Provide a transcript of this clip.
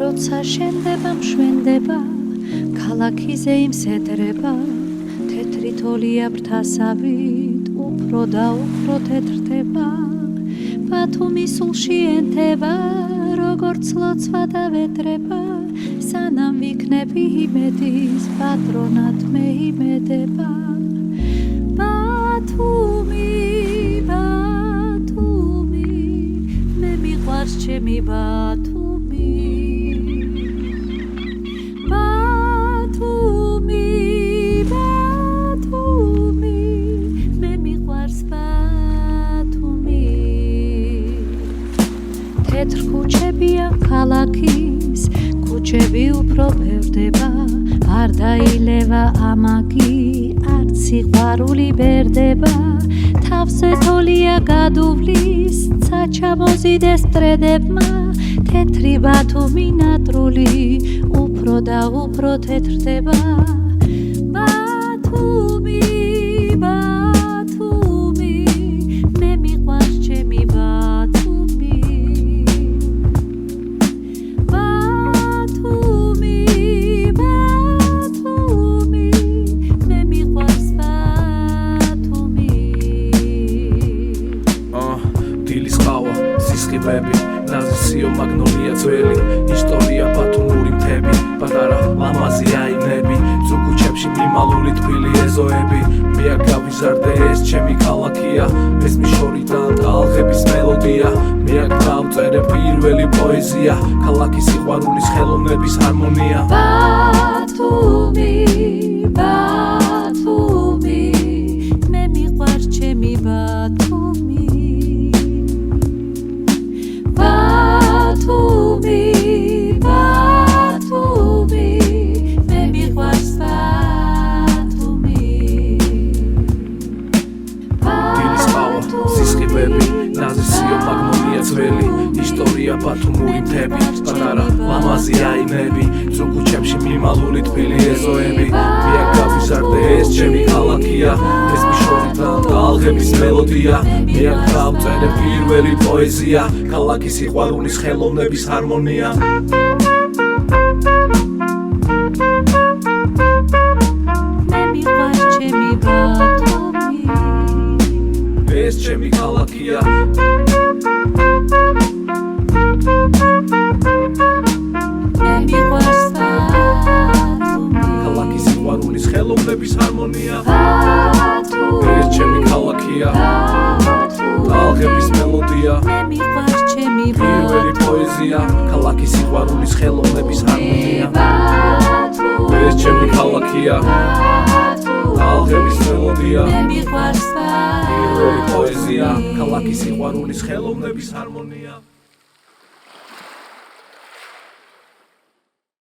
როცა შენდება მშვენდება ქალაქიზე იმსედრება თეთრი თოლია ბრთასავით უფრო და უფრო თეთრდება ბათუმი სულში ენთება როგორც ლოცვა და ვედრება სანამ ვიქნები იმედის პატრონად მე იმედება ბათუმი მე მიყვარს ჩემი ბათუმი მე მიყვარს ბათუმი თეთრ ქუჩებია ქალაქის ქუჩები უფრო ბევრდება არ დაილევა ამაგი არც სიყვარული ბერდება თავზე თოლია გადუვლის საჩამოზიდეს მტრედებმა თეთრი ბათუმი ნატრული უფრო და უფრო თეთრდება ბათუმი მე მიყვარს ჩემი ბათუმი მე მიყვარს ბათუმი დილის ყავა სისხლები ნაზისიო მაგნოლია ძველი ისტორია ბათუმური მთები პატარა ლამაზი აინები ზუგუჩებში მიმალული თბილი ეზოები მე აქ გავიზარდე ეს ჩემი ქალაქია ეს მიშორიდან ტალღების მელოდია მე აქ დავწერე პირველი პოეზია ქალაქის სიყვარულის ხელოვნების ჰარმონია ბათუმი მე მიყვარს ჩემი ბათუმი მე მიყვარს ბათუმი დილის ყავა სისხლები ნაზისიო მაგნოლია ძველი ისტორია ბათუმური მთები პატარა ლამაზი აინები ზუგუჩებში მიმალული თბილი ეზოები მე აქ გავიზარდე ეს ჩემი ქალაქია ეს მიშორიდან ტალღების მელოდია მე აქ დავწერე პირველი პოეზია ქალაქის სიყვარულის ხელოვნების ჰარმონია მე მიყვარს ჩემი ბათუმი ეს ჩემი ქალაქია მე მიყვარს ბათუმი ქალაქის სიყვარულის ხელოვნების ჰარმონია ბათუმი ეს ჩემი ქალაქია ტალღების მელოდია მე მიყვარს ჩემი პირველი პოეზია ქალაქის სიყვარულის ხელოვნების ჰარმონია ეს ჩემი ქალაქია ტალღების მელოდია მე მიყვარს პირველი პოეზია ქალაქის სიყვარულის ხელოვნების ჰარმონია